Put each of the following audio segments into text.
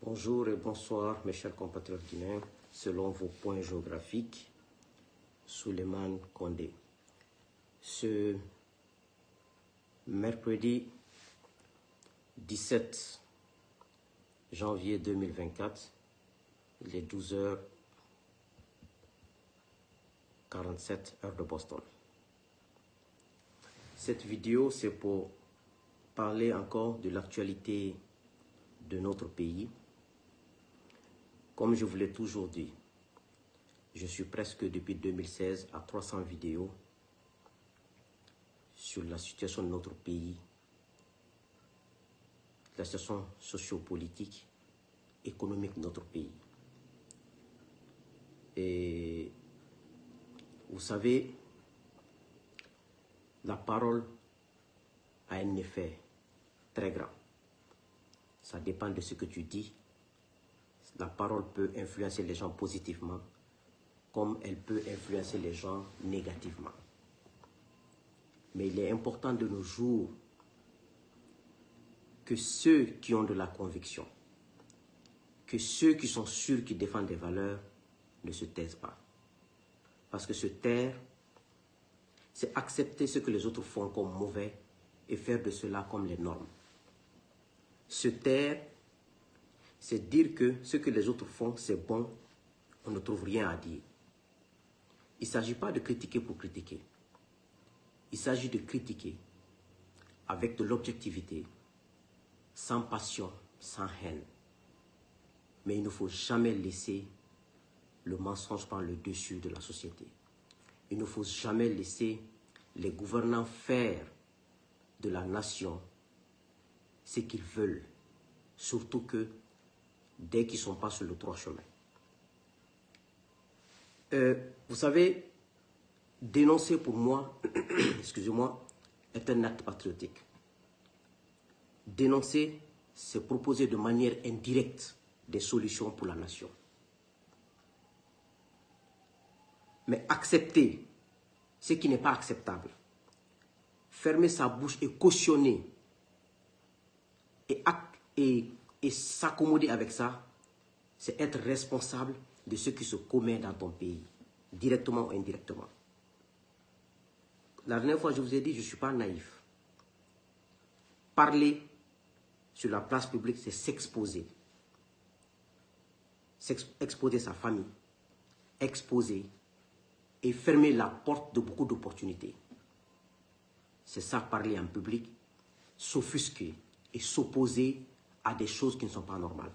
Bonjour et bonsoir mes chers compatriotes guinéens, selon vos points géographiques, Souleymane Condé. Ce mercredi 17 janvier 2024, il est 12h47 heure de Boston. Cette vidéo, c'est pour parler encore de l'actualité de notre pays. Comme je vous l'ai toujours dit, je suis presque depuis 2016 à 300 vidéos sur la situation de notre pays, la situation sociopolitique, économique de notre pays. Et vous savez, la parole a un effet très grand. Ça dépend de ce que tu dis. La parole peut influencer les gens positivement, comme elle peut influencer les gens négativement. Mais il est important de nos jours que ceux qui ont de la conviction, que ceux qui sont sûrs qu'ils défendent des valeurs, ne se taisent pas. Parce que se taire, c'est accepter ce que les autres font comme mauvais et faire de cela comme les normes. Se taire, c'est dire que ce que les autres font, c'est bon, on ne trouve rien à dire. Il ne s'agit pas de critiquer pour critiquer. Il s'agit de critiquer avec de l'objectivité, sans passion, sans haine. Mais il ne faut jamais laisser le mensonge prendre le dessus de la société. Il ne faut jamais laisser les gouvernants faire de la nation ce qu'ils veulent. Surtout que dès qu'ils ne sont pas sur le droit chemin. Vous savez, dénoncer pour moi, excusez-moi, est un acte patriotique. Dénoncer, c'est proposer de manière indirecte des solutions pour la nation. Mais accepter ce qui n'est pas acceptable, fermer sa bouche et cautionner et s'accommoder avec ça, c'est être responsable de ce qui se commet dans ton pays, directement ou indirectement. La dernière fois, je vous ai dit, je ne suis pas naïf. Parler sur la place publique, c'est s'exposer. Exposer sa famille, exposer et fermer la porte de beaucoup d'opportunités. C'est ça, parler en public, s'offusquer et s'opposer à des choses qui ne sont pas normales.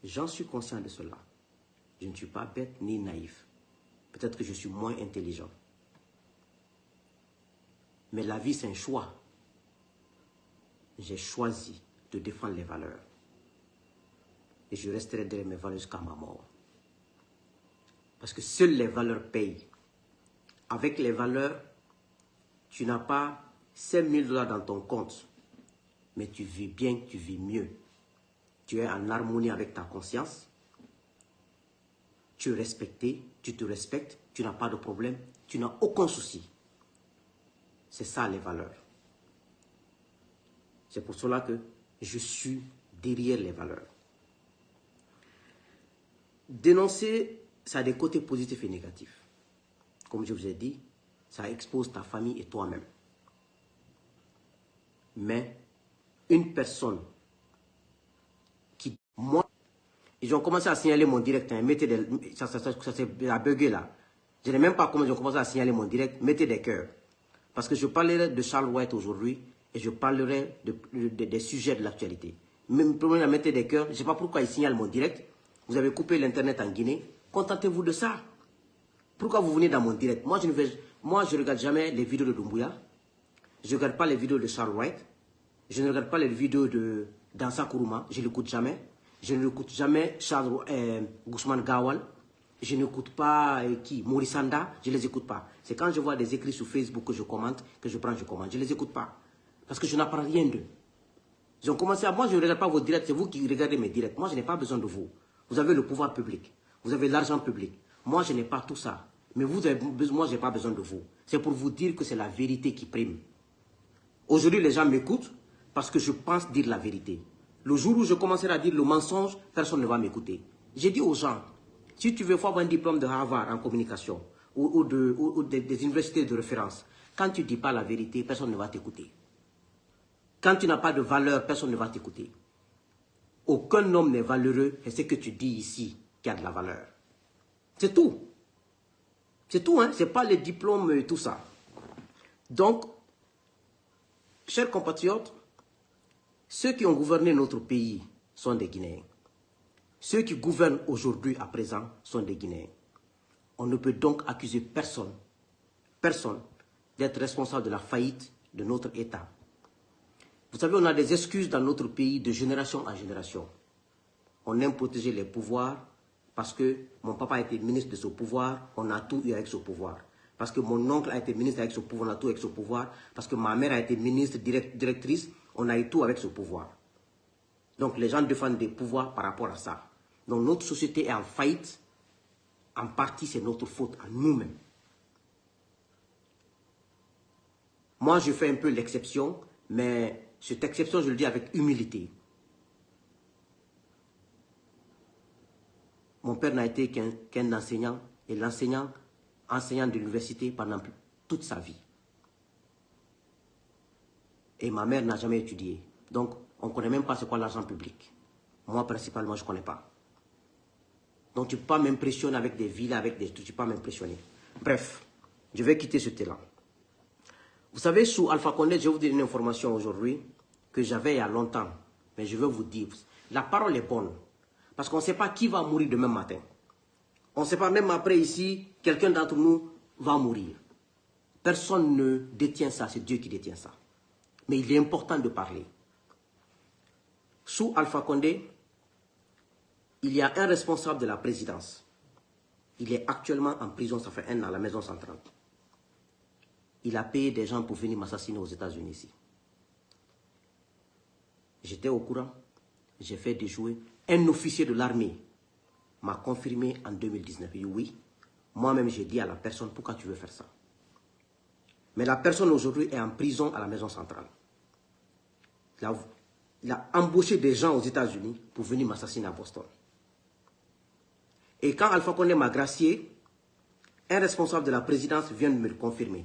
J'en suis conscient de cela. Je ne suis pas bête ni naïf. Peut-être que je suis moins intelligent. Mais la vie, c'est un choix. J'ai choisi de défendre les valeurs. Et je resterai derrière mes valeurs jusqu'à ma mort. Parce que seules les valeurs payent. Avec les valeurs, tu n'as pas 5 000 $ dans ton compte. Mais tu vis bien, tu vis mieux. Tu es en harmonie avec ta conscience. Tu es respecté, tu te respectes, tu n'as pas de problème, tu n'as aucun souci. C'est ça les valeurs. C'est pour cela que je suis derrière les valeurs. Dénoncer, ça a des côtés positifs et négatifs. Comme je vous ai dit, ça expose ta famille et toi-même. Mais une personne qui, moi, ils ont commencé à signaler mon direct, hein, mettez des, ça s'est bugué là. Je n'ai même pas comment ils ont commencé à signaler mon direct, mettez des cœurs. Parce que je parlerai de Charles White aujourd'hui et je parlerai des sujets de l'actualité. Même pour mettre des cœurs, je ne sais pas pourquoi ils signalent mon direct. Vous avez coupé l'internet en Guinée, contentez-vous de ça. Pourquoi vous venez dans mon direct? Moi, je ne regarde jamais les vidéos de Doumbouya. Je ne regarde pas les vidéos de Charles White. Je ne regarde pas les vidéos de Dansa Kourouma. Je ne l'écoute jamais. Je ne l'écoute jamais Charles Guzman Gawal. Je n'écoute pas Maurice Sanda. Je ne les écoute pas. C'est quand je vois des écrits sur Facebook que je commente, que je prends, je commente. Je ne les écoute pas. Parce que je n'apprends rien d'eux. Ils ont commencé à... Moi, je ne regarde pas vos directs. C'est vous qui regardez mes directs. Moi, je n'ai pas besoin de vous. Vous avez le pouvoir public. Vous avez l'argent public. Moi, je n'ai pas tout ça. Mais vous avez besoin, moi, je n'ai pas besoin de vous. C'est pour vous dire que c'est la vérité qui prime. Aujourd'hui, les gens m'écoutent parce que je pense dire la vérité. Le jour où je commencerai à dire le mensonge, personne ne va m'écouter. J'ai dit aux gens, si tu veux avoir un diplôme de Harvard en communication ou des universités de référence, quand tu ne dis pas la vérité, personne ne va t'écouter. Quand tu n'as pas de valeur, personne ne va t'écouter. Aucun homme n'est valeureux, et ce que tu dis ici qui a de la valeur. C'est tout. C'est tout, hein? Ce n'est pas les diplômes et tout ça. Donc, chers compatriotes, ceux qui ont gouverné notre pays sont des Guinéens. Ceux qui gouvernent aujourd'hui à présent sont des Guinéens. On ne peut donc accuser personne d'être responsable de la faillite de notre État. Vous savez, on a des excuses dans notre pays de génération en génération. On aime protéger les pouvoirs parce que mon papa a été ministre de ce pouvoir, on a tout eu avec ce pouvoir. Parce que mon oncle a été ministre avec ce pouvoir, on a tout avec ce pouvoir. Parce que ma mère a été ministre, directrice, on a eu tout avec ce pouvoir. Donc les gens défendent des pouvoirs par rapport à ça. Donc notre société est en faillite. En partie, c'est notre faute à nous-mêmes. Moi, je fais un peu l'exception, mais cette exception, je le dis avec humilité. Mon père n'a été qu'un enseignant, et enseignant de l'université pendant toute sa vie. Et ma mère n'a jamais étudié. Donc, on ne connaît même pas ce qu'est l'argent public. Moi, principalement, je ne connais pas. Donc, tu ne peux pas m'impressionner avec des villas, avec des... Tu ne peux pas m'impressionner. Bref, je vais quitter ce terrain. Vous savez, sous Alpha Condé, je vais vous donner une information aujourd'hui que j'avais il y a longtemps. Mais je vais vous dire, la parole est bonne. Parce qu'on ne sait pas qui va mourir demain matin. On ne sait pas, même après ici, quelqu'un d'entre nous va mourir. Personne ne détient ça, c'est Dieu qui détient ça. Mais il est important de parler. Sous Alpha Condé, il y a un responsable de la présidence. Il est actuellement en prison, ça fait 1 an, à la maison centrale. Il a payé des gens pour venir m'assassiner aux États-Unis ici. J'étais au courant, j'ai fait déjouer. Un officier de l'armée m'a confirmé en 2019. Il dit oui, moi-même j'ai dit à la personne, pourquoi tu veux faire ça? Mais la personne aujourd'hui est en prison à la maison centrale. Il a embauché des gens aux États-Unis pour venir m'assassiner à Boston. Et quand Alpha Condé m'a gracié, un responsable de la présidence vient de me le confirmer.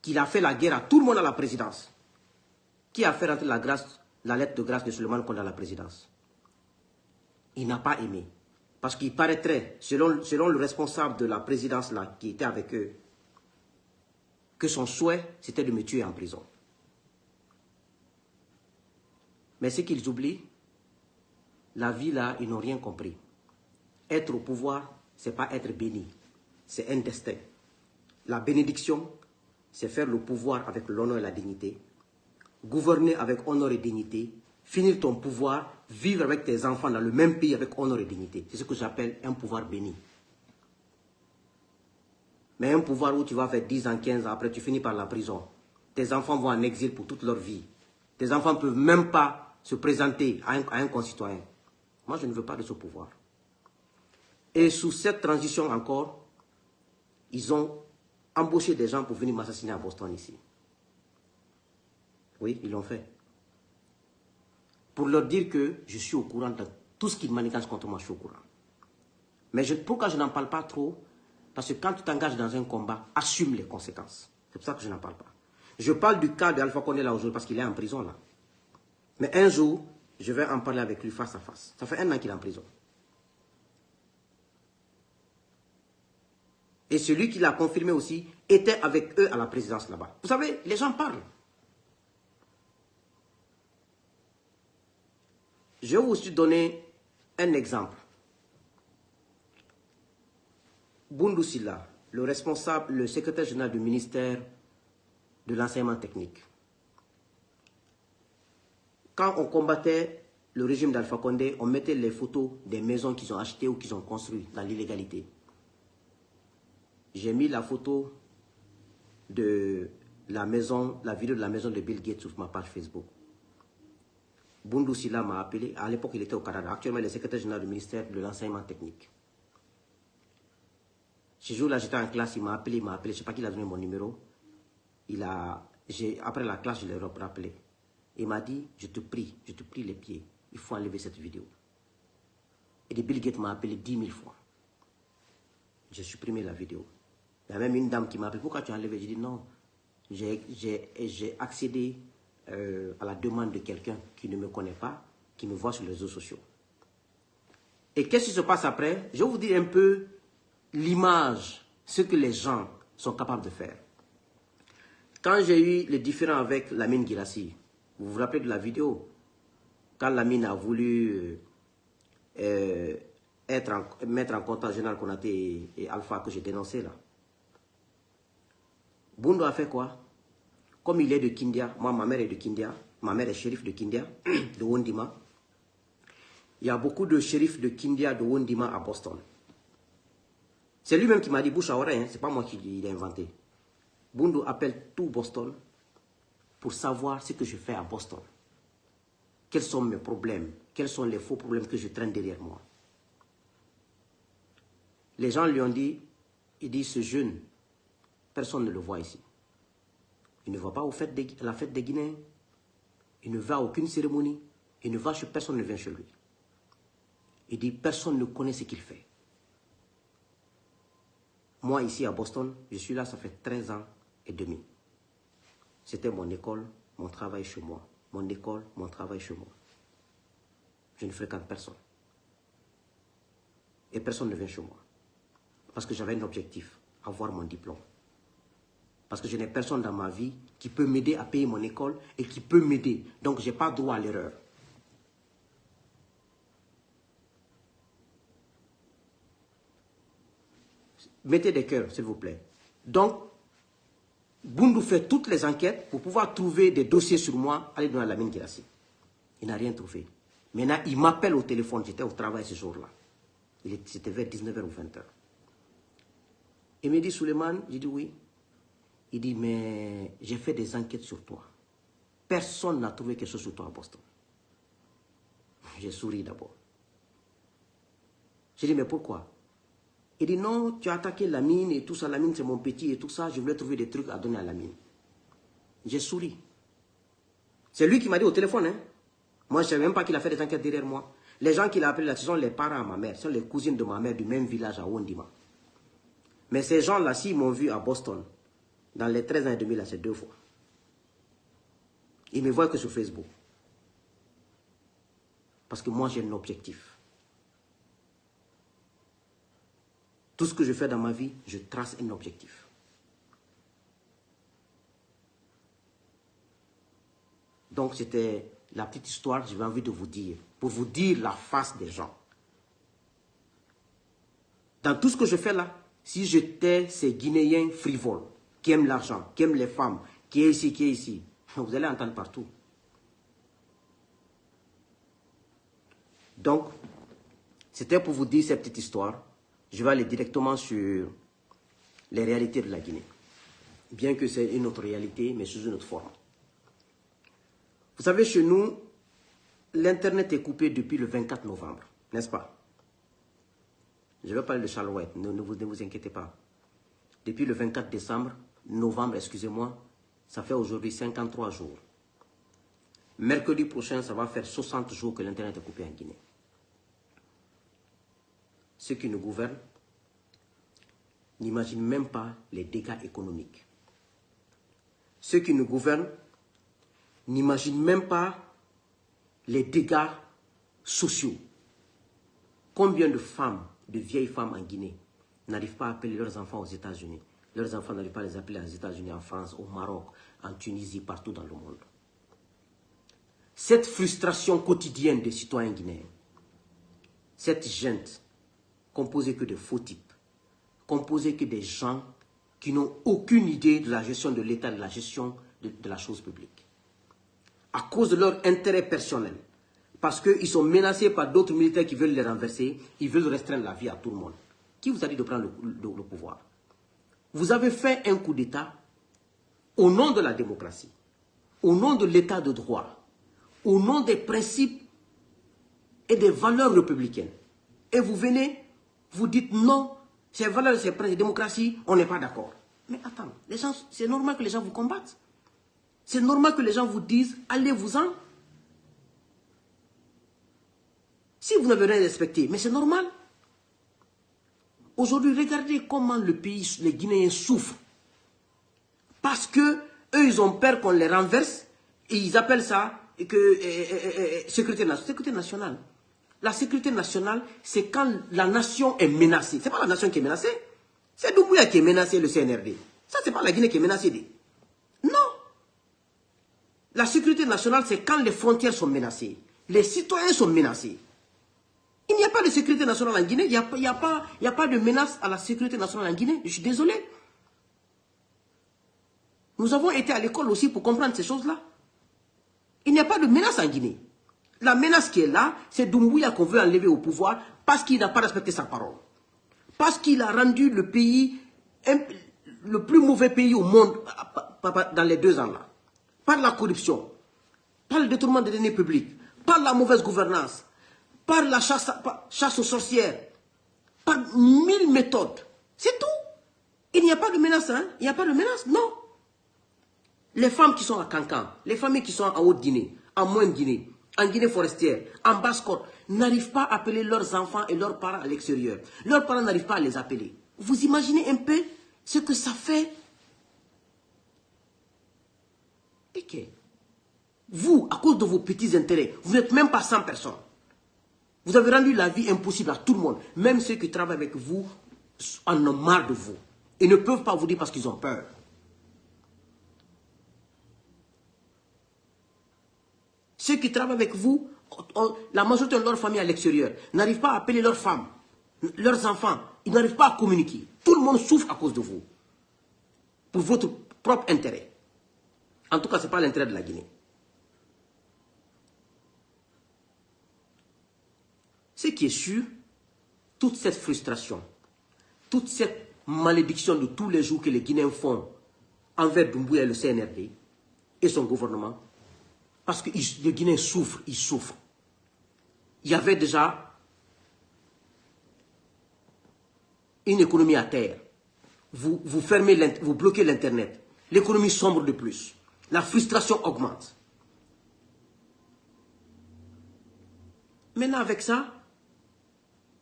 Qu'il a fait la guerre à tout le monde à la présidence. Qui a fait rentrer la lettre de grâce de Suleiman Condé à la présidence? Il n'a pas aimé. Parce qu'il paraîtrait, selon le responsable de la présidence là, qui était avec eux, que son souhait, c'était de me tuer en prison. Mais ce qu'ils oublient, la vie là, ils n'ont rien compris. Être au pouvoir, ce n'est pas être béni. C'est un destin. La bénédiction, c'est faire le pouvoir avec l'honneur et la dignité. Gouverner avec honneur et dignité. Finir ton pouvoir, vivre avec tes enfants dans le même pays avec honneur et dignité. C'est ce que j'appelle un pouvoir béni. Mais un pouvoir où tu vas faire 10 ans, 15 ans, après tu finis par la prison. Tes enfants vont en exil pour toute leur vie. Tes enfants ne peuvent même pas se présenter à un concitoyen. Moi, je ne veux pas de ce pouvoir. Et sous cette transition encore, ils ont embauché des gens pour venir m'assassiner à Boston ici. Oui, ils l'ont fait. Pour leur dire que je suis au courant de tout ce qu'ils manigance contre moi, je suis au courant. Mais pourquoi je n'en parle pas trop? Parce que quand tu t'engages dans un combat, assume les conséquences. C'est pour ça que je n'en parle pas. Je parle du cas d'Alpha Condé là aujourd'hui parce qu'il est en prison là. Mais un jour, je vais en parler avec lui face à face. Ça fait 1 an qu'il est en prison. Et celui qui l'a confirmé aussi était avec eux à la présidence là-bas. Vous savez, les gens parlent. Je vais vous aussi donner un exemple. Boundou Silla, le responsable, le secrétaire général du ministère de l'enseignement technique. Quand on combattait le régime d'Alpha Condé, on mettait les photos des maisons qu'ils ont achetées ou qu'ils ont construites dans l'illégalité. J'ai mis la photo de la maison, la vidéo de la maison de Bill Gates sur ma page Facebook. Boundou Silla m'a appelé, à l'époque il était au Canada, actuellement il est secrétaire général du ministère de l'enseignement technique. Ce jour-là, j'étais en classe, il m'a appelé, je ne sais pas qui a donné mon numéro. Après la classe, je l'ai rappelé. Il m'a dit, je te prie les pieds, il faut enlever cette vidéo. Et Bill Gates m'a appelé 10 000 fois. J'ai supprimé la vidéo. Il y a même une dame qui m'a appelé, pourquoi tu as enlevé? J'ai dit non, j'ai accédé à la demande de quelqu'un qui ne me connaît pas, qui me voit sur les réseaux sociaux. Et qu'est-ce qui se passe après? Je vais vous dire un peu l'image, ce que les gens sont capables de faire. Quand j'ai eu les différends avec Lamine Guirassy, vous vous rappelez de la vidéo? Quand Lamine a voulu mettre en contact Général Konaté et Alpha que j'ai dénoncé là. Boundou a fait quoi? Comme il est de Kindia, moi ma mère est de Kindia, ma mère est shérif de Kindia, de Wondima. Il y a beaucoup de shérifs de Kindia, de Wondima à Boston. C'est lui-même qui m'a dit bouche à oreille, hein, c'est pas moi qui l'ai inventé. Boundou appelle tout Boston pour savoir ce que je fais à Boston. Quels sont mes problèmes? Quels sont les faux problèmes que je traîne derrière moi? Les gens lui ont dit, il dit, ce jeune, personne ne le voit ici. Il ne va pas à la fête des Guinéens. Il ne va à aucune cérémonie. Il ne va chez personne, ne vient chez lui. Il dit, personne ne connaît ce qu'il fait. Moi, ici à Boston, je suis là, ça fait 13 ans et demi. C'était mon école, mon travail chez moi. Mon école, mon travail chez moi. Je ne fréquente personne. Et personne ne vient chez moi. Parce que j'avais un objectif, avoir mon diplôme. Parce que je n'ai personne dans ma vie qui peut m'aider à payer mon école et qui peut m'aider. Donc, je n'ai pas droit à l'erreur. Mettez des cœurs, s'il vous plaît. Donc, Boundou fait toutes les enquêtes pour pouvoir trouver des dossiers sur moi, aller dans Lamine Guirassy. Il n'a rien trouvé. Maintenant, il m'appelle au téléphone. J'étais au travail ce jour-là. C'était vers 19h ou 20h. Il me dit, Suleiman, j'ai dit oui. Il dit, mais j'ai fait des enquêtes sur toi. Personne n'a trouvé quelque chose sur toi à Boston. J'ai souri d'abord. J'ai dit, mais pourquoi? Il dit, non, tu as attaqué Lamine et tout ça. Lamine, c'est mon petit et tout ça. Je voulais trouver des trucs à donner à Lamine. J'ai souri. C'est lui qui m'a dit au téléphone. Hein? Moi, je ne savais même pas qu'il a fait des enquêtes derrière moi. Les gens qui l'ont appelé là, ce sont les parents à ma mère. Ce sont les cousines de ma mère du même village à Wondima. Mais ces gens-là, s'ils m'ont vu à Boston, dans les 13 ans et demi, là, c'est 2 fois. Ils ne me voient que sur Facebook. Parce que moi, j'ai un objectif. Tout ce que je fais dans ma vie, je trace un objectif. Donc, c'était la petite histoire que j'avais envie de vous dire, pour vous dire la face des gens. Dans tout ce que je fais là, si j'étais ces Guinéens frivoles, qui aiment l'argent, qui aiment les femmes, qui est ici, vous allez entendre partout. Donc, c'était pour vous dire cette petite histoire. Je vais aller directement sur les réalités de la Guinée. Bien que c'est une autre réalité, mais sous une autre forme. Vous savez, chez nous, l'Internet est coupé depuis le 24 novembre, n'est-ce pas? Je vais parler de Chalouette, ne vous inquiétez pas. Depuis le 24 novembre, excusez-moi, ça fait aujourd'hui 53 jours. Mercredi prochain, ça va faire 60 jours que l'Internet est coupé en Guinée. Ceux qui nous gouvernent n'imaginent même pas les dégâts économiques. Ceux qui nous gouvernent n'imaginent même pas les dégâts sociaux. Combien de femmes, de vieilles femmes en Guinée n'arrivent pas à appeler leurs enfants aux États-Unis? Leurs enfants n'arrivent pas à les appeler aux États-Unis, en France, au Maroc, en Tunisie, partout dans le monde. Cette frustration quotidienne des citoyens guinéens, cette junte composée que de faux types, composée que des gens qui n'ont aucune idée de la gestion de l'État, de la gestion de la chose publique. À cause de leur intérêt personnel, parce qu'ils sont menacés par d'autres militaires qui veulent les renverser, ils veulent restreindre la vie à tout le monde. Qui vous a dit de prendre le pouvoir? Vous avez fait un coup d'État au nom de la démocratie, au nom de l'État de droit, au nom des principes et des valeurs républicaines. Et vous venez, vous dites non, ces valeurs et ces principes de démocratie, on n'est pas d'accord. Mais attends, c'est normal que les gens vous combattent. C'est normal que les gens vous disent, allez-vous-en. Si vous n'avez rien respecté, mais c'est normal. Aujourd'hui, regardez comment le pays, les Guinéens souffrent. Parce que eux, ils ont peur qu'on les renverse et ils appellent ça sécurité nationale. La sécurité nationale, c'est quand la nation est menacée. Ce n'est pas la nation qui est menacée. C'est Doumbouya qui est menacé, le CNRD. Ça, ce n'est pas la Guinée qui est menacée. Non. La sécurité nationale, c'est quand les frontières sont menacées. Les citoyens sont menacés. Il n'y a pas de sécurité nationale en Guinée. Il n'y a pas de menace à la sécurité nationale en Guinée. Je suis désolé. Nous avons été à l'école aussi pour comprendre ces choses-là. Il n'y a pas de menace en Guinée. La menace qui est là, c'est Doumbouya qu'on veut enlever au pouvoir parce qu'il n'a pas respecté sa parole. Parce qu'il a rendu le pays, le plus mauvais pays au monde dans les 2 ans là. Par la corruption, par le détournement des deniers publics, par la mauvaise gouvernance, par la chasse aux sorcières, par 1000 méthodes. C'est tout. Il n'y a pas de menace, hein? Il n'y a pas de menace, non. Les femmes qui sont à Cancan, les familles qui sont en Haute-Guinée, en Moyenne-Guinée, en Guinée forestière, en Basse-Côte, n'arrivent pas à appeler leurs enfants et leurs parents à l'extérieur. Leurs parents n'arrivent pas à les appeler. Vous imaginez un peu ce que ça fait? Et que vous, à cause de vos petits intérêts, vous n'êtes même pas 100 personnes. Vous avez rendu la vie impossible à tout le monde. Même ceux qui travaillent avec vous en ont marre de vous. Ils ne peuvent pas vous dire parce qu'ils ont peur. Ceux qui travaillent avec vous, la majorité de leur famille à l'extérieur, n'arrivent pas à appeler leurs femmes, leurs enfants. Ils n'arrivent pas à communiquer. Tout le monde souffre à cause de vous. Pour votre propre intérêt. En tout cas, ce n'est pas l'intérêt de la Guinée. Ce qui est sûr, toute cette frustration, toute cette malédiction de tous les jours que les Guinéens font envers Doumbouya et le CNRD et son gouvernement, parce que les Guinéens souffrent, ils souffrent. Il y avait déjà une économie à terre. Vous bloquez l'Internet. L'économie sombre de plus. La frustration augmente. Maintenant, avec ça,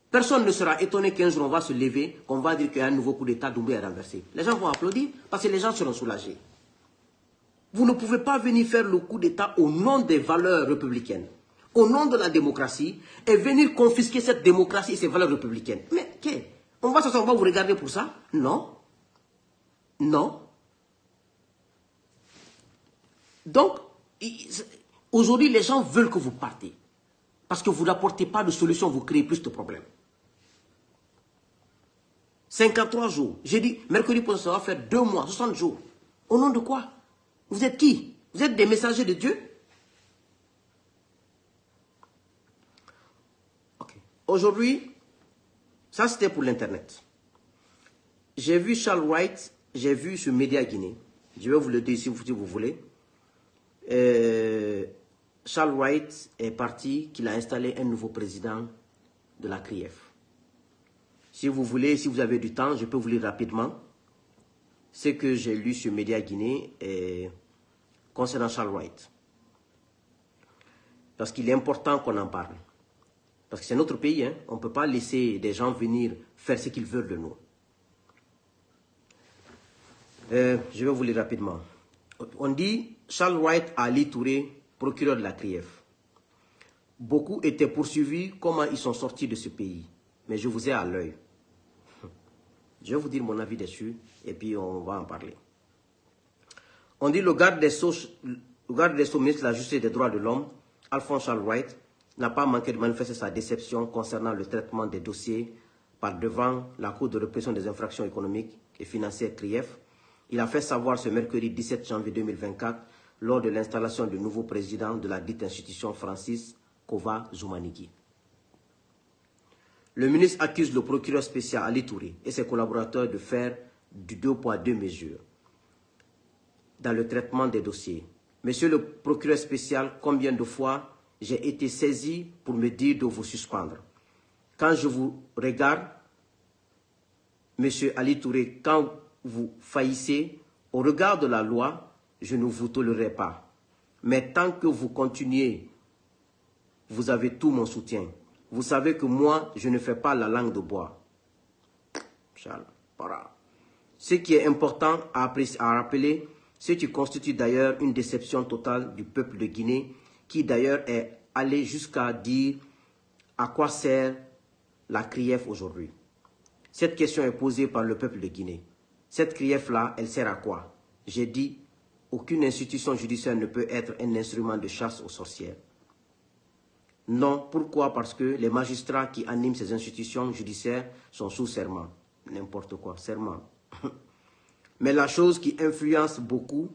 personne ne sera étonné qu'un jour on va se lever, qu'on va dire qu'il y a un nouveau coup d'État, Doumbouya est renversé. Les gens vont applaudir parce que les gens seront soulagés. Vous ne pouvez pas venir faire le coup d'État au nom des valeurs républicaines, au nom de la démocratie, et venir confisquer cette démocratie et ses valeurs républicaines. Mais qu'est-ce? On va s'asseoir, on va vous regarder pour ça? Non. Non. Donc, aujourd'hui, les gens veulent que vous partez. Parce que vous n'apportez pas de solution, vous créez plus de problèmes. 53 jours. J'ai dit, mercredi prochain, ça va faire 2 mois, 60 jours. Au nom de quoi? Vous êtes qui? Vous êtes des messagers de Dieu? Ok. Aujourd'hui, ça c'était pour l'Internet. J'ai vu Charles Wright, j'ai vu ce média Guinée. Je vais vous le dire si vous voulez. Charles Wright est parti, qu'il a installé un nouveau président de la CRIEF. Si vous voulez, si vous avez du temps, je peux vous lire rapidement ce que j'ai lu sur Média Guinée concernant Charles Wright. Parce qu'il est important qu'on en parle. Parce que c'est notre pays, hein? On ne peut pas laisser des gens venir faire ce qu'ils veulent de nous. Je vais vous lire rapidement. On dit Charles Wright à Ali Touré, procureur de la CRIEF. Beaucoup étaient poursuivis, comment ils sont sortis de ce pays. Mais je vous ai à l'œil. Je vais vous dire mon avis dessus et puis on va en parler. On dit le garde des Sceaux, ministre de la Justice et des Droits de l'Homme, Alphonse Charles Wright, n'a pas manqué de manifester sa déception concernant le traitement des dossiers par devant la Cour de répression des infractions économiques et financières CRIEF. Il a fait savoir ce mercredi 17 janvier 2024 lors de l'installation du nouveau président de la dite institution Francis Kova Zoumaniki. Le ministre accuse le procureur spécial Ali Touré et ses collaborateurs de faire du 2 poids 2 mesures dans le traitement des dossiers. Monsieur le procureur spécial, combien de fois j'ai été saisi pour me dire de vous suspendre? Quand je vous regarde, monsieur Ali Touré, quand vous faillissez au regard de la loi, je ne vous tolérerai pas. Mais tant que vous continuez, vous avez tout mon soutien. Vous savez que moi, je ne fais pas la langue de bois. Charles, voilà. Ce qui est important à rappeler, ce qui constitue d'ailleurs une déception totale du peuple de Guinée, qui d'ailleurs est allé jusqu'à dire à quoi sert la CRIEF aujourd'hui. Cette question est posée par le peuple de Guinée. Cette CRIEF-là, elle sert à quoi? J'ai dit, aucune institution judiciaire ne peut être un instrument de chasse aux sorcières. Non, pourquoi? Parce que les magistrats qui animent ces institutions judiciaires sont sous serment. N'importe quoi, serment. Mais la chose qui influence beaucoup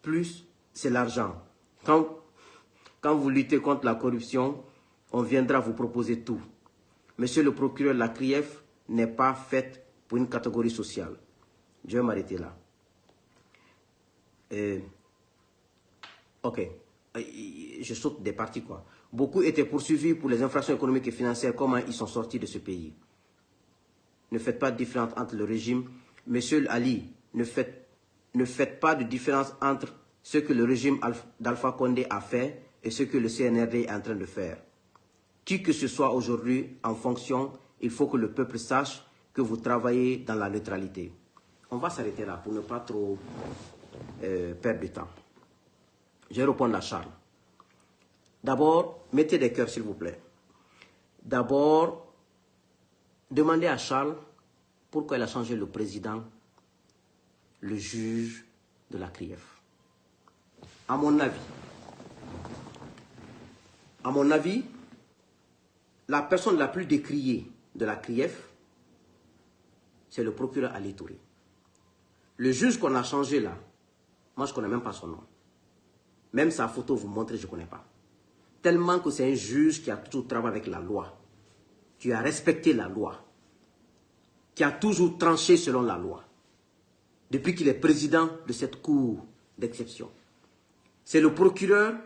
plus, c'est l'argent. Quand vous luttez contre la corruption, on viendra vous proposer tout. Monsieur le procureur, la CRIEF n'est pas faite pour une catégorie sociale. Je vais m'arrêter là. Ok. Je saute des parties, quoi. Beaucoup étaient poursuivis pour les infractions économiques et financières. Comment ils sont sortis de ce pays? Ne faites pas de différence entre le régime. Monsieur Ali, ne faites pas de différence entre ce que le régime d'Alpha Condé a fait et ce que le CNRD est en train de faire. Qui que ce soit aujourd'hui en fonction, il faut que le peuple sache que vous travaillez dans la neutralité. On va s'arrêter là pour ne pas trop perdre de temps. Je vais répondre à Charles. D'abord, mettez des cœurs s'il vous plaît. D'abord, demandez à Charles pourquoi il a changé le président, le juge de la CRIEF. À mon avis, la personne la plus décriée de la CRIEF, c'est le procureur Ali Touré. Le juge qu'on a changé là, moi je ne connais même pas son nom. Même sa photo, vous montrez, je ne connais pas. Tellement que c'est un juge qui a toujours travaillé avec la loi, qui a respecté la loi, qui a toujours tranché selon la loi, depuis qu'il est président de cette cour d'exception. C'est le procureur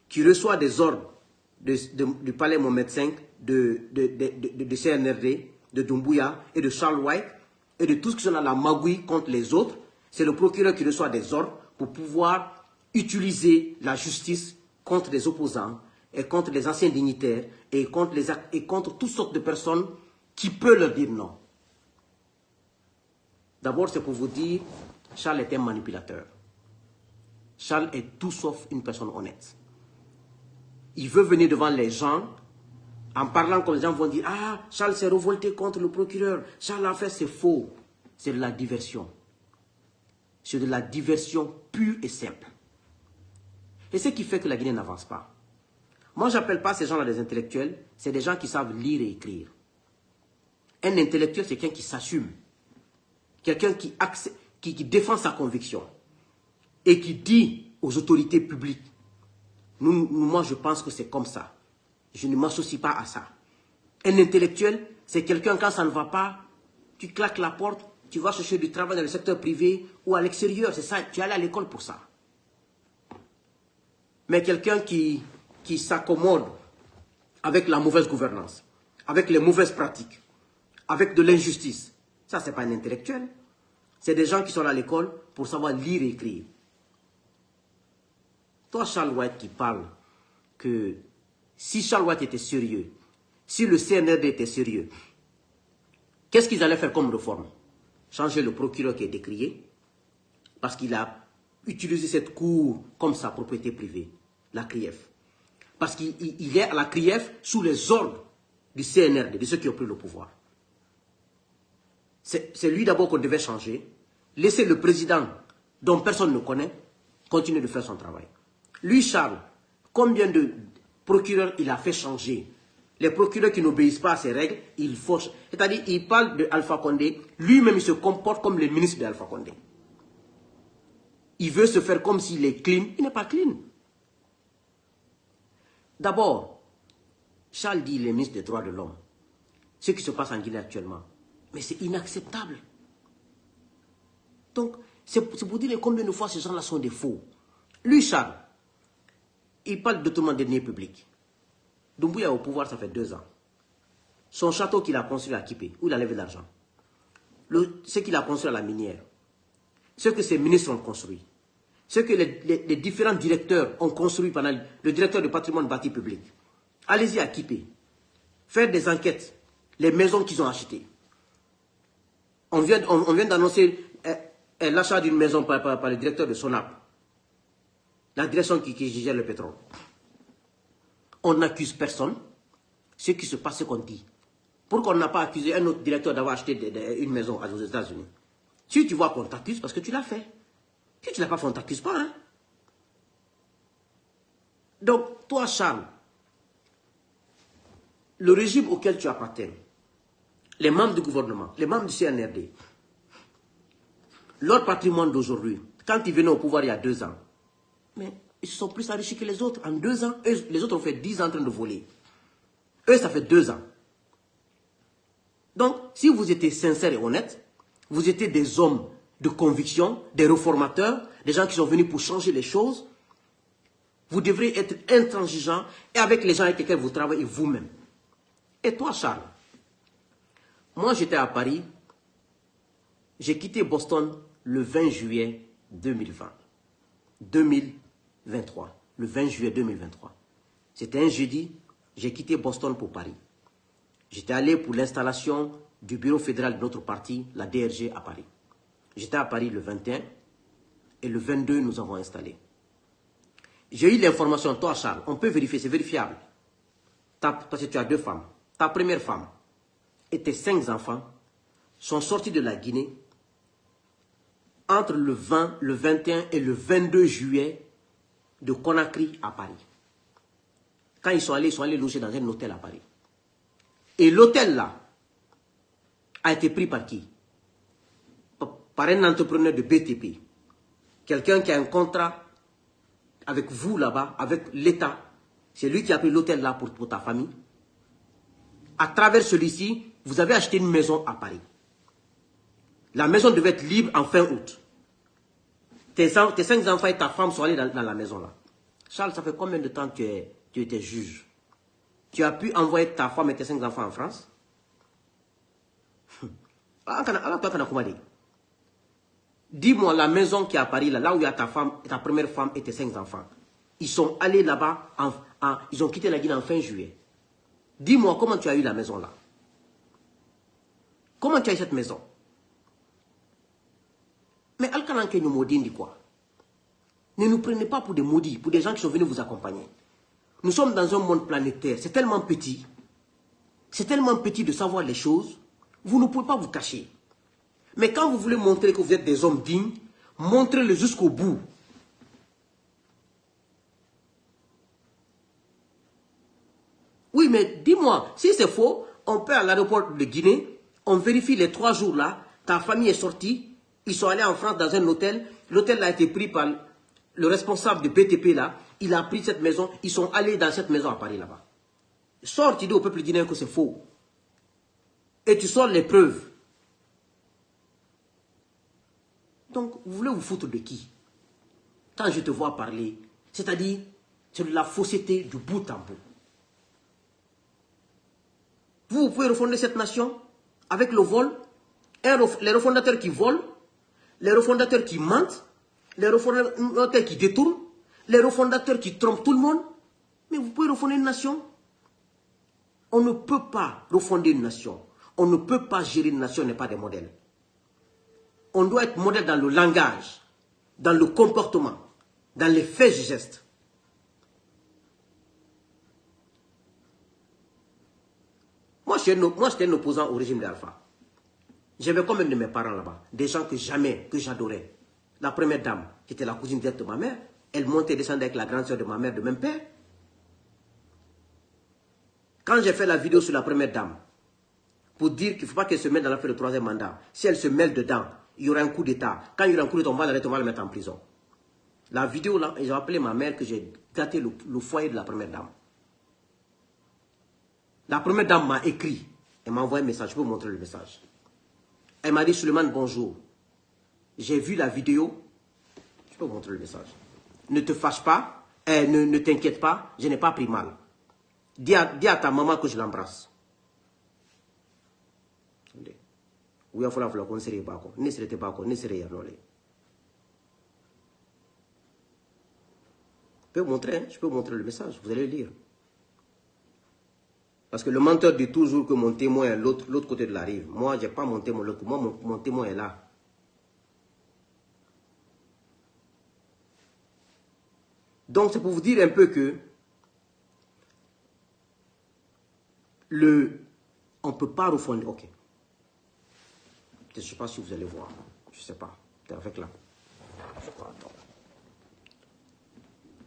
qui reçoit des ordres du palais Mohamed V, de CNRD, de Doumbouya et de Charles White, et de tout ce qui sont dans la magouille contre les autres. C'est le procureur qui reçoit des ordres pour pouvoir utiliser la justice contre les opposants et contre les anciens dignitaires et contre toutes sortes de personnes qui peuvent leur dire non. D'abord, c'est pour vous dire, Charles est un manipulateur. Charles est tout sauf une personne honnête. Il veut venir devant les gens en parlant comme les gens vont dire « Ah, Charles s'est révolté contre le procureur. Charles a fait, c'est faux. » C'est de la diversion. C'est de la diversion pure et simple. Et ce qui fait que la Guinée n'avance pas. Moi, je n'appelle pas ces gens-là des intellectuels. C'est des gens qui savent lire et écrire. Un intellectuel, c'est quelqu'un qui s'assume. Quelqu'un qui défend sa conviction. Et qui dit aux autorités publiques, moi, je pense que c'est comme ça. Je ne m'associe pas à ça. Un intellectuel, c'est quelqu'un, quand ça ne va pas, tu claques la porte, tu vas chercher du travail dans le secteur privé ou à l'extérieur. C'est ça, tu es allé à l'école pour ça. Mais quelqu'un qui s'accommode avec la mauvaise gouvernance, avec les mauvaises pratiques, avec de l'injustice, ça, ce n'est pas un intellectuel. C'est des gens qui sont à l'école pour savoir lire et écrire. Toi, Charles White, qui parle que si Charles White était sérieux, si le CNRD était sérieux, qu'est-ce qu'ils allaient faire comme réforme? Changer le procureur qui est décrié, parce qu'il a utilisé cette cour comme sa propriété privée, la CRIEF. Parce qu'il est à la CRIEF sous les ordres du CNRD, de ceux qui ont pris le pouvoir. C'est lui d'abord qu'on devait changer, laisser le président, dont personne ne connaît, continuer de faire son travail. Lui, Charles, combien de procureurs il a fait changer? Les procureurs qui n'obéissent pas à ses règles, il faut... C'est-à-dire, il parle de Alpha Condé, lui-même il se comporte comme le ministre d'Alpha Condé. Il veut se faire comme s'il est clean, il n'est pas clean. D'abord, Charles dit, il est ministre des droits de l'homme. Ce qui se passe en Guinée actuellement. Mais c'est inacceptable. Donc, c'est pour dire combien de fois ces gens-là sont des faux. Lui, Charles, il parle d'autonomie des deniers publics. Doumbouya au pouvoir, ça fait 2 ans. Son château qu'il a construit à Kipé, où il a levé de l'argent. Ce qu'il a construit à la minière. Ce que ses ministres ont construit. ce que les différents directeurs ont construit pendant le directeur du patrimoine bâti public. Allez-y à Kipé. Faire des enquêtes. Les maisons qu'ils ont achetées. On vient d'annoncer l'achat d'une maison par le directeur de Sonap. La direction qui gère le pétrole. On n'accuse personne. Ce qui se passe, c'est qu'on dit. Pourquoi on n'a pas accusé un autre directeur d'avoir acheté une maison aux États-Unis? Si tu vois qu'on t'accuse, parce que tu l'as fait. Si tu ne l'as pas fait, on ne t'accuse pas. Hein? Donc, toi, Charles, le régime auquel tu appartiens, les membres du gouvernement, les membres du CNRD, leur patrimoine d'aujourd'hui, quand ils venaient au pouvoir il y a 2 ans, mais ils se sont plus enrichis que les autres. En 2 ans, eux, les autres ont fait 10 ans en train de voler. Eux, ça fait 2 ans. Donc, si vous étiez sincère et honnête, vous étiez des hommes de conviction, des réformateurs, des gens qui sont venus pour changer les choses, vous devrez être intransigeants et avec les gens avec lesquels vous travaillez vous-même. Et toi, Charles, moi j'étais à Paris, j'ai quitté Boston le 20 juillet 2023. Le 20 juillet 2023. C'était un jeudi, j'ai quitté Boston pour Paris. J'étais allé pour l'installation du bureau fédéral de notre parti, la DRG, à Paris. J'étais à Paris le 21 et le 22, nous avons installé. J'ai eu l'information, toi Charles, on peut vérifier, c'est vérifiable. Parce que tu as 2 femmes. Ta première femme et tes 5 enfants sont sortis de la Guinée entre le 20, le 21 et le 22 juillet de Conakry à Paris. Quand ils sont allés loger dans un hôtel à Paris. Et l'hôtel là a été pris par qui? Par un entrepreneur de BTP. Quelqu'un qui a un contrat avec vous là-bas, avec l'État. C'est lui qui a pris l'hôtel là pour ta famille. À travers celui-ci, vous avez acheté une maison à Paris. La maison devait être libre en fin août. Tes 5 enfants et ta femme sont allés dans la maison là. Charles, ça fait combien de temps que tu étais juge? Tu as pu envoyer ta femme et tes 5 enfants en France? Dis-moi la maison qui est à Paris, là où il y a ta femme, ta première femme et tes 5 enfants. Ils sont allés là-bas, ils ont quitté la Guinée en fin juillet. Dis-moi comment tu as eu la maison là. Comment tu as eu cette maison? Mais Alkanan nous maudit dit quoi? Ne nous prenez pas pour des maudits, pour des gens qui sont venus vous accompagner. Nous sommes dans un monde planétaire, c'est tellement petit. C'est tellement petit de savoir les choses. Vous ne pouvez pas vous cacher. Mais quand vous voulez montrer que vous êtes des hommes dignes, montrez-le jusqu'au bout. Oui, mais dis-moi, si c'est faux, on peut à l'aéroport de Guinée, on vérifie les 3 jours là, ta famille est sortie, ils sont allés en France dans un hôtel, l'hôtel a été pris par le responsable de BTP là, il a pris cette maison, ils sont allés dans cette maison à Paris là-bas. Sors, tu dis au peuple guinéen que c'est faux. Et tu sors les preuves. Donc, vous voulez vous foutre de qui? Quand je te vois parler, c'est-à-dire, c'est de la fausseté du bout en bout. Vous pouvez refonder cette nation avec le vol, les refondateurs qui volent, les refondateurs qui mentent, les refondateurs qui détournent, les refondateurs qui trompent tout le monde. Mais vous pouvez refonder une nation. On ne peut pas refonder une nation. On ne peut pas gérer une nation, on n'est pas des modèles. On doit être modèle dans le langage, dans le comportement, dans les faits et gestes. Moi, j'étais un opposant au régime d'Alpha. J'avais combien de mes parents là-bas? Des gens que j'adorais. La première dame, qui était la cousine directe de ma mère, elle montait et descendait avec la grande soeur de ma mère de même père. Quand j'ai fait la vidéo sur la première dame, pour dire qu'il ne faut pas qu'elle se mette dans l'affaire de 3e mandat, si elle se mêle dedans, il y aura un coup d'État. Quand il y aura un coup d'État, on va l'arrêter, on va la mettre en prison. La vidéo là, j'ai appelé ma mère que j'ai gâté le foyer de la première dame. La première dame m'a écrit. Elle m'a envoyé un message. Je peux vous montrer le message. Elle m'a dit, Suleiman, bonjour. J'ai vu la vidéo. Je peux vous montrer le message. Ne te fâche pas. Ne t'inquiète pas. Je n'ai pas pris mal. Dis à ta maman que je l'embrasse. Oui, il faut qu'on ne serait pas. Ne serait pas. Ne serait pas. peux vous montrer, hein, je peux vous montrer le message, vous allez le lire. Parce que le menteur dit toujours que mon témoin est l'autre côté de la rive. Moi, je n'ai pas mon témoin, mon témoin est là. Donc, c'est pour vous dire un peu que on ne peut pas refonder. Ok. Je ne sais pas si vous allez voir. Je ne sais pas. C'est avec là. Je sais pas. Attends.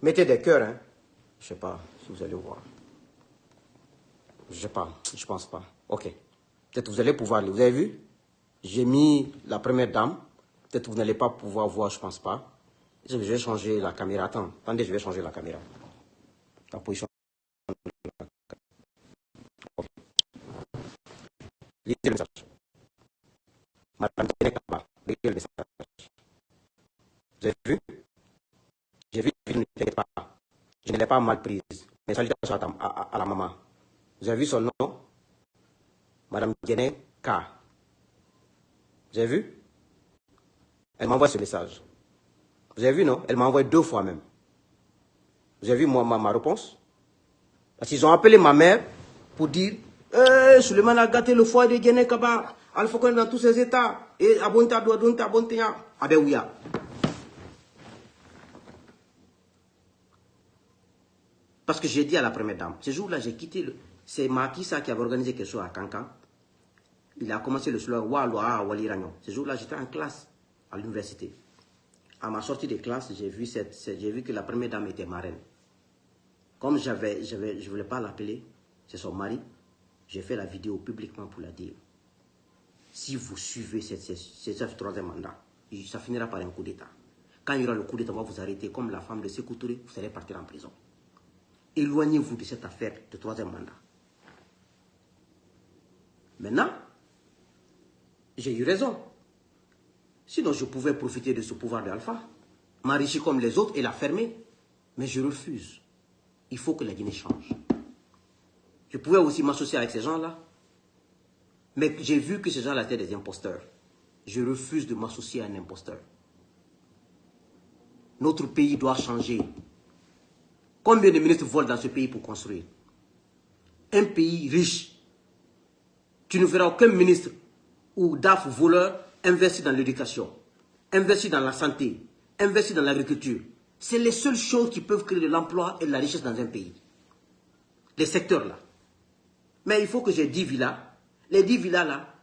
Mettez des cœurs, hein. Je ne sais pas si vous allez voir. Je ne sais pas. Je ne pense pas. Ok. Peut-être que vous allez pouvoir lire. Vous avez vu? J'ai mis la première dame. Peut-être que vous n'allez pas pouvoir voir, je ne pense pas. Je vais changer la caméra. Attendez, je vais changer la caméra. La position. Okay. Lisez le message. Madame Kaba, lisez le message. Vous avez vu? J'ai vu que je ne l'ai pas. Je ne l'ai pas mal prise. Mais salutations à la maman. Vous avez vu son nom? Madame Guéné K. Vous avez vu? Elle m'envoie ce message. Vous avez vu, non? Elle m'a envoyé 2 fois même. Vous avez vu ma réponse? Parce qu'ils ont appelé ma mère pour dire Suleiman a gâté le foyer de Guéné Kaba. Alpha Condé dans tous ses états. Et Abonta doit donner Abonta. Ah ben oui. Parce que j'ai dit à la première dame, ce jour-là, j'ai quitté le. C'est Macky ça qui avait organisé quelque chose à Kankan. Il a commencé le slogan Waloa Wali Ragnon. Ce jour-là, j'étais en classe à l'université. À ma sortie de classe, j'ai vu que la première dame était marraine. Comme je ne voulais pas l'appeler, c'est son mari, j'ai fait la vidéo publiquement pour la dire. Si vous suivez ce troisième mandat, ça finira par un coup d'État. Quand il y aura le coup d'État, on va vous arrêter comme la femme de Sékou Touré, vous allez partir en prison. Éloignez-vous de cette affaire de troisième mandat. Maintenant, j'ai eu raison. Sinon, je pouvais profiter de ce pouvoir d'Alpha, m'enrichir comme les autres et la fermer. Mais je refuse. Il faut que la Guinée change. Je pouvais aussi m'associer avec ces gens-là. Mais j'ai vu que ces gens-là étaient des imposteurs. Je refuse de m'associer à un imposteur. Notre pays doit changer. Combien de ministres volent dans ce pays pour construire? Un pays riche. Tu ne verras aucun ministre ou DAF voleur investir dans l'éducation, investir dans la santé, investir dans l'agriculture. C'est les seules choses qui peuvent créer de l'emploi et de la richesse dans un pays. Les secteurs là. Mais il faut que j'ai 10 villas. Les 10 villas là,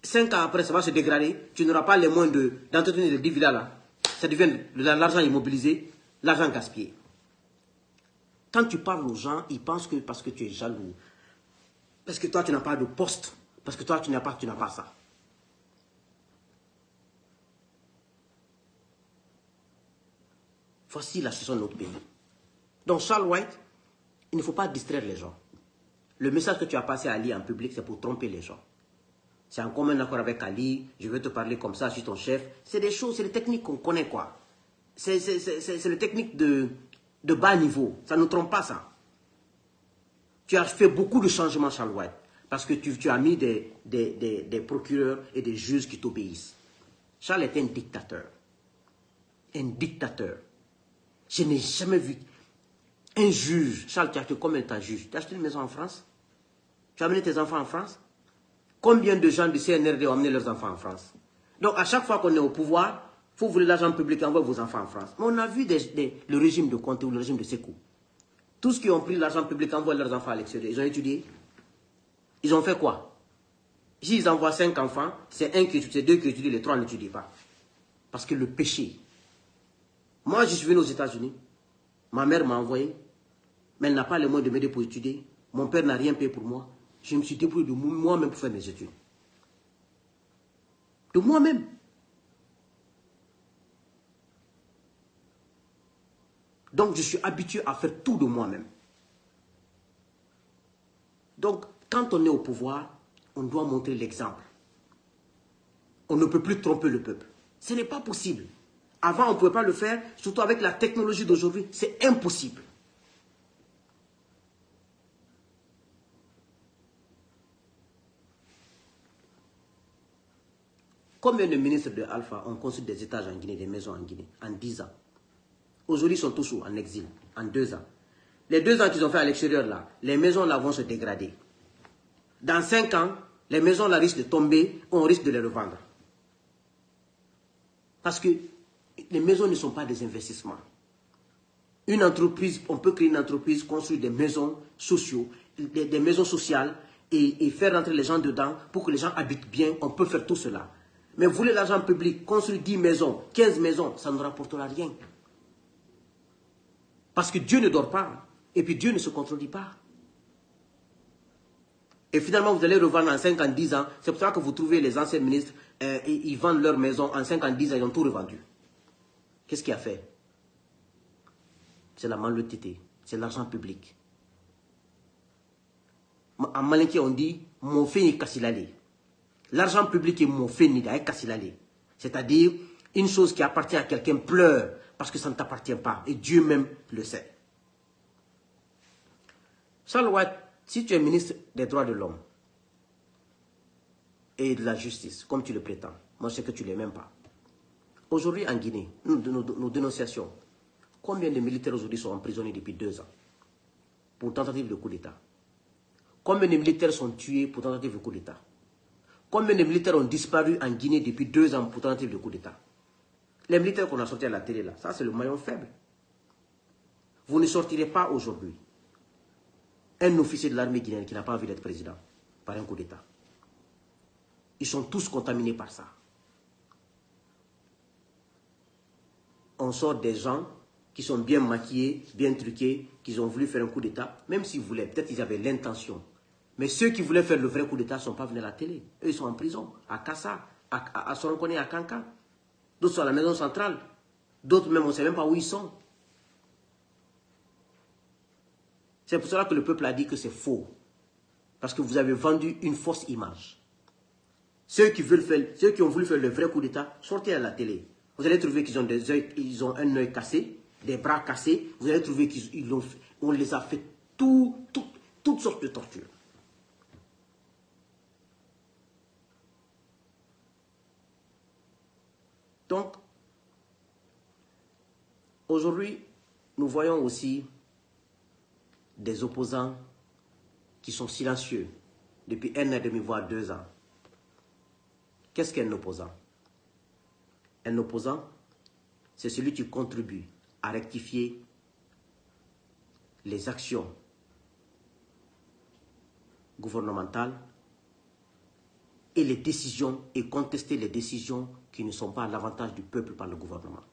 5 ans après, ça va se dégrader. Tu n'auras pas les moyens d'entretenir les 10 villas là. Ça devient de l'argent immobilisé, l'argent gaspillé. Quand tu parles aux gens, ils pensent que parce que tu es jaloux, parce que toi tu n'as pas de poste, parce que toi tu n'as pas ça. Voici la situation de notre pays. Donc Charles White, il ne faut pas distraire les gens. Le message que tu as passé à Ali en public, c'est pour tromper les gens. C'est en commun accord avec Ali, je veux te parler comme ça, je suis ton chef. C'est des choses, c'est des techniques qu'on connaît quoi. C'est les techniques de bas niveau. Ça ne trompe pas ça. Tu as fait beaucoup de changements, Charles White, parce que tu as mis des procureurs et des juges qui t'obéissent. Charles était un dictateur. Un dictateur. Je n'ai jamais vu un juge. Charles, tu as acheté combien de temps juge? Tu as acheté une maison en France? Tu as amené tes enfants en France? Combien de gens du CNRD ont amené leurs enfants en France? Donc, à chaque fois qu'on est au pouvoir, il faut voler l'argent public et envoyer vos enfants en France. Mais on a vu le régime de Conté ou le régime de Sékou. Tous ceux qui ont pris l'argent public envoient leurs enfants à l'extérieur. Ils ont étudié. Ils ont fait quoi? S'ils envoient 5 enfants, c'est 1 qui étudie, c'est 2 qui étudient, les 3 n'étudient pas. Parce que le péché. Moi, je suis venu aux États-Unis. Ma mère m'a envoyé. Mais elle n'a pas les moyens de m'aider pour étudier. Mon père n'a rien payé pour moi. Je me suis débrouillé de moi-même pour faire mes études. De moi-même. Donc, je suis habitué à faire tout de moi-même. Donc, quand on est au pouvoir, on doit montrer l'exemple. On ne peut plus tromper le peuple. Ce n'est pas possible. Avant, on ne pouvait pas le faire, surtout avec la technologie d'aujourd'hui. C'est impossible. Combien de ministres de Alpha ont construit des étages en Guinée, des maisons en Guinée, en 10 ans? Aujourd'hui, ils sont tous en exil, en 2 ans. Les 2 ans qu'ils ont fait à l'extérieur, là, les maisons là vont se dégrader. Dans 5 ans, les maisons là risquent de tomber, on risque de les revendre. Parce que les maisons ne sont pas des investissements. Une entreprise, on peut créer une entreprise, construire des maisons sociaux, des maisons sociales et faire rentrer les gens dedans pour que les gens habitent bien. On peut faire tout cela. Mais vous voulez l'argent public, construire 10 maisons, 15 maisons, ça ne rapportera rien. Parce que Dieu ne dort pas. Et puis Dieu ne se contredit pas. Et finalement, vous allez revendre en 5 ans, 10 ans. C'est pour ça que vous trouvez les anciens ministres, ils vendent leurs maisons en 5 ans, 10 ans, ils ont tout revendu. Qu'est-ce qu'il a fait? C'est la malhonnêteté, c'est l'argent public. En malinqué, on dit, mon fait est kassilale. L'argent public est mon fait n'est kassilale. C'est-à-dire, une chose qui appartient à quelqu'un pleure parce que ça ne t'appartient pas. Et Dieu même le sait. Charles White, si tu es ministre des droits de l'homme et de la justice, comme tu le prétends, moi je sais que tu ne l'es même pas. Aujourd'hui en Guinée, nos dénonciations, combien de militaires aujourd'hui sont emprisonnés depuis 2 ans pour tentative de coup d'État? Combien de militaires sont tués pour tentative de coup d'État? Combien de militaires ont disparu en Guinée depuis 2 ans pour tentative de coup d'État? Les militaires qu'on a sortis à la télé là, ça c'est le maillon faible. Vous ne sortirez pas aujourd'hui un officier de l'armée guinéenne qui n'a pas envie d'être président par un coup d'État. Ils sont tous contaminés par ça. On sort des gens qui sont bien maquillés, bien truqués, qui ont voulu faire un coup d'État, même s'ils voulaient, peut-être ils avaient l'intention. Mais ceux qui voulaient faire le vrai coup d'État ne sont pas venus à la télé. Eux, ils sont en prison, à Kassa, à Soronkone, à Kanka. D'autres sont à la maison centrale. D'autres même, on ne sait même pas où ils sont. C'est pour cela que le peuple a dit que c'est faux. Parce que vous avez vendu une fausse image. Ceux qui ont voulu faire le vrai coup d'État, sortez à la télé. Vous allez trouver qu'ils ont des yeux, ils ont un œil cassé, des bras cassés. Vous allez trouver qu'on les a fait toutes sortes de tortures. Donc, aujourd'hui, nous voyons aussi des opposants qui sont silencieux depuis 1 an et demi, voire 2 ans. Qu'est-ce qu'un opposant? Un opposant, c'est celui qui contribue à rectifier les actions gouvernementales et les décisions et contester les décisions qui ne sont pas à l'avantage du peuple par le gouvernement.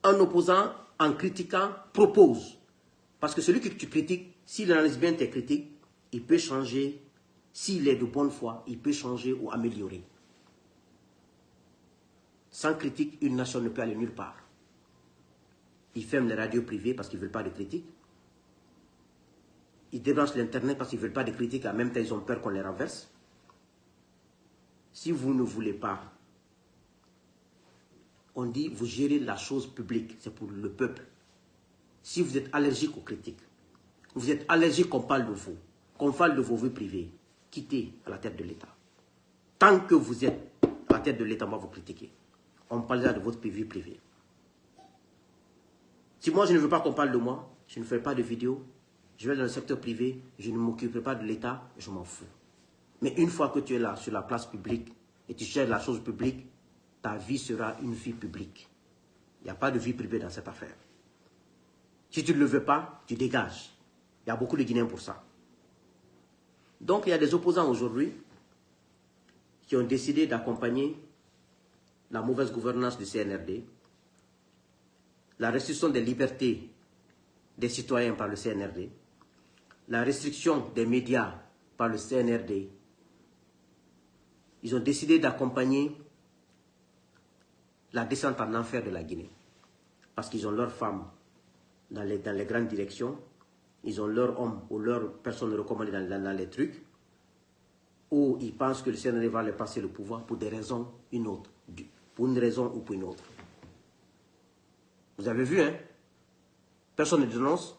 Un opposant, en critiquant, propose. Parce que celui que tu critiques, s'il analyse bien tes critiques, il peut changer. S'il est de bonne foi, il peut changer ou améliorer. Sans critique, une nation ne peut aller nulle part. Ils ferment les radios privées parce qu'ils ne veulent pas de critiques. Ils débranchent l'Internet parce qu'ils ne veulent pas de critiques. En même temps, ils ont peur qu'on les renverse. Si vous ne voulez pas, on dit, vous gérez la chose publique, c'est pour le peuple. Si vous êtes allergique aux critiques, vous êtes allergique qu'on parle de vous, qu'on parle de vos vies privées, quittez à la tête de l'État. Tant que vous êtes à la tête de l'État, on va vous critiquer. On parlera de votre vie privée. Si moi je ne veux pas qu'on parle de moi, je ne ferai pas de vidéos, je vais dans le secteur privé, je ne m'occuperai pas de l'État, je m'en fous. Mais une fois que tu es là, sur la place publique, et tu gères la chose publique, ta vie sera une vie publique. Il n'y a pas de vie privée dans cette affaire. Si tu ne le veux pas, tu dégages. Il y a beaucoup de Guinéens pour ça. Donc il y a des opposants aujourd'hui qui ont décidé d'accompagner la mauvaise gouvernance du CNRD, la restriction des libertés des citoyens par le CNRD, la restriction des médias par le CNRD. Ils ont décidé d'accompagner la descente en enfer de la Guinée. Parce qu'ils ont leurs femmes dans les grandes directions, ils ont leurs hommes ou leurs personnes recommandées dans les trucs, ou ils pensent que le CNRD va leur passer le pouvoir pour des raisons une autre, pour une raison ou pour une autre. Vous avez vu, hein? Personne ne dénonce,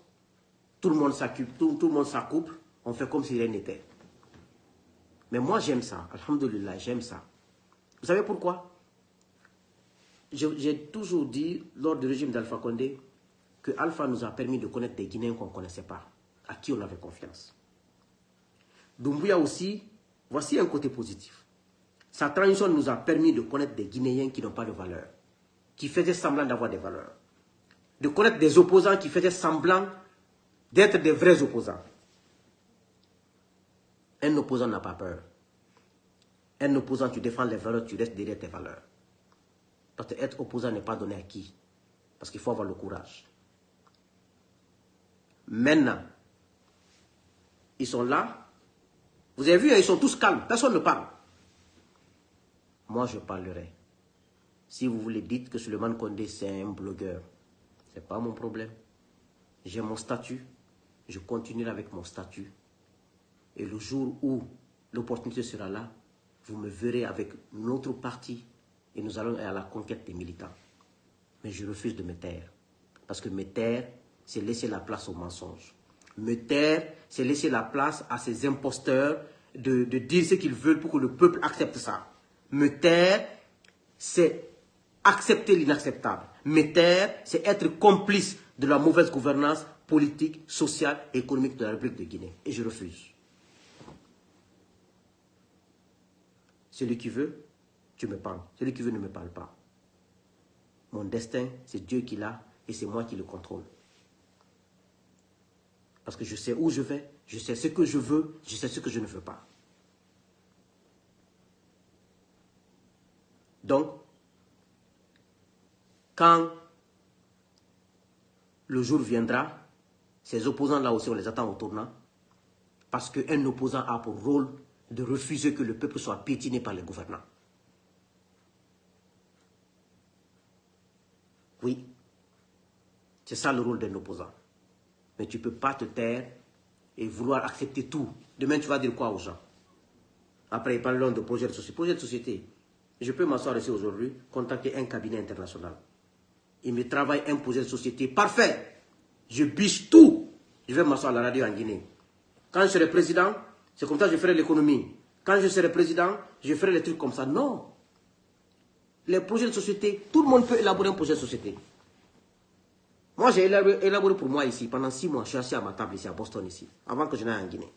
tout le monde s'occupe, tout le monde s'accouple, on fait comme si rien n'était. Mais moi j'aime ça, alhamdoulilah, j'aime ça. Vous savez pourquoi? j'ai toujours dit, lors du régime d'Alpha Condé, que Alpha nous a permis de connaître des Guinéens qu'on ne connaissait pas, à qui on avait confiance. Doumbouya aussi, voici un côté positif. Sa transition nous a permis de connaître des Guinéens qui n'ont pas de valeur, qui faisaient semblant d'avoir des valeurs. De connaître des opposants qui faisaient semblant d'être des vrais opposants. Un opposant n'a pas peur. Un opposant, tu défends les valeurs, tu restes derrière tes valeurs. Parce que être opposant n'est pas donné à qui? Parce qu'il faut avoir le courage. Maintenant, ils sont là. Vous avez vu, ils sont tous calmes. Personne ne parle. Moi, je parlerai. Si vous voulez dire que Souleymane Condé, c'est un blogueur, ce n'est pas mon problème. J'ai mon statut. Je continuerai avec mon statut. Et le jour où l'opportunité sera là, vous me verrez avec notre parti et nous allons à la conquête des militants. Mais je refuse de me taire. Parce que me taire, c'est laisser la place aux mensonges. Me taire, c'est laisser la place à ces imposteurs de dire ce qu'ils veulent pour que le peuple accepte ça. Me taire, c'est accepter l'inacceptable. Me taire, c'est être complice de la mauvaise gouvernance politique, sociale et économique de la République de Guinée. Et je refuse. Celui qui veut, tu me parles. Celui qui veut ne me parle pas. Mon destin, c'est Dieu qui l'a et c'est moi qui le contrôle. Parce que je sais où je vais, je sais ce que je veux, je sais ce que je ne veux pas. Donc, quand le jour viendra, ces opposants-là aussi, on les attend au tournant. Parce qu'un opposant a pour rôle de refuser que le peuple soit piétiné par les gouvernants. Oui, c'est ça le rôle d'un opposant. Mais tu ne peux pas te taire et vouloir accepter tout. Demain, tu vas dire quoi aux gens? Après, ils parleront de projet de société. Projet de société. Je peux m'asseoir ici aujourd'hui, contacter un cabinet international. Il me travaille un projet de société parfait. Je biche tout. Je vais m'asseoir à la radio en Guinée. Quand je serai président, c'est comme ça que je ferai l'économie. Quand je serai président, je ferai les trucs comme ça. Non. Les projets de société, tout le monde peut élaborer un projet de société. Moi, j'ai élaboré pour moi ici. Pendant 6 mois, je suis assis à ma table ici, à Boston, ici, avant que je n'aille en Guinée.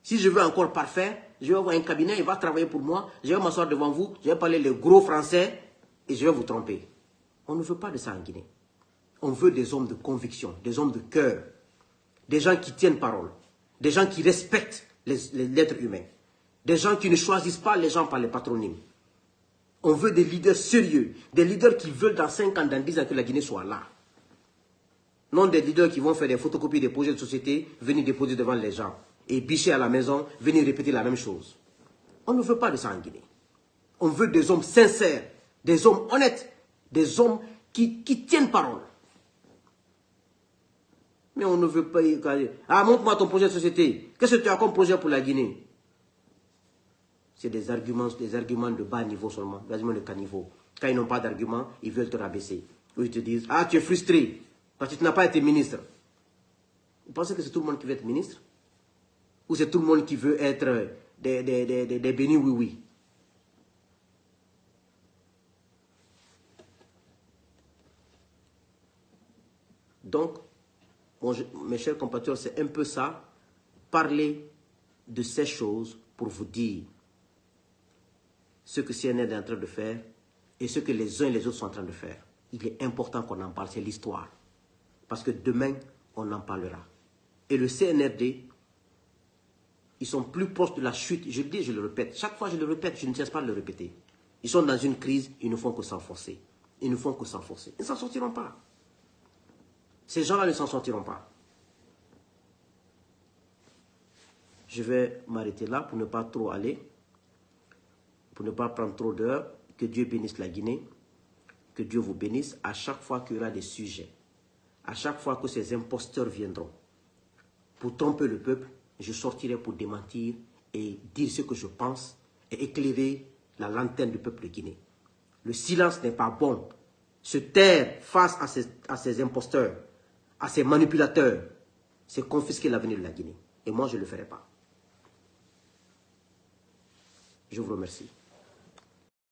Si je veux encore parfait, je vais avoir un cabinet, il va travailler pour moi, je vais m'asseoir devant vous, je vais parler le gros français et je vais vous tromper. On ne veut pas de ça en Guinée. On veut des hommes de conviction, des hommes de cœur, des gens qui tiennent parole, des gens qui respectent l'être humain, des gens qui ne choisissent pas les gens par les patronymes. On veut des leaders sérieux, des leaders qui veulent dans 5 ans, dans 10 ans que la Guinée soit là. Non des leaders qui vont faire des photocopies des projets de société, venir déposer devant les gens et bicher à la maison, venir répéter la même chose. On ne veut pas de ça en Guinée. On veut des hommes sincères, des hommes honnêtes, des hommes qui tiennent parole. Mais on ne veut pas... Ah, montre-moi ton projet de société. Qu'est-ce que tu as comme projet pour la Guinée? C'est des arguments de bas niveau seulement, des arguments de caniveau. Quand ils n'ont pas d'arguments, ils veulent te rabaisser. Ou ils te disent, ah, tu es frustré, parce que tu n'as pas été ministre. Vous pensez que c'est tout le monde qui veut être ministre? Ou c'est tout le monde qui veut être des bénis oui-oui? Donc, mes chers compatriotes, c'est un peu ça. Parler de ces choses pour vous dire ce que CNR est en train de faire et ce que les uns et les autres sont en train de faire. Il est important qu'on en parle, c'est l'histoire. Parce que demain, on en parlera. Et le CNRD, ils sont plus proches de la chute. Je le dis, je le répète. Chaque fois je le répète, je ne cesse pas de le répéter. Ils sont dans une crise, ils ne font que s'enfoncer. Ils ne font que s'enfoncer. Ils ne s'en sortiront pas. Ces gens-là ne s'en sortiront pas. Je vais m'arrêter là pour ne pas trop aller, pour ne pas prendre trop d'heures. Que Dieu bénisse la Guinée, que Dieu vous bénisse à chaque fois qu'il y aura des sujets, à chaque fois que ces imposteurs viendront pour tromper le peuple. Je sortirai pour démentir et dire ce que je pense et éclairer la lanterne du peuple de Guinée. Le silence n'est pas bon. Se taire face à ces imposteurs, à ces manipulateurs, c'est confisquer l'avenir de la Guinée. Et moi, je ne le ferai pas. Je vous remercie.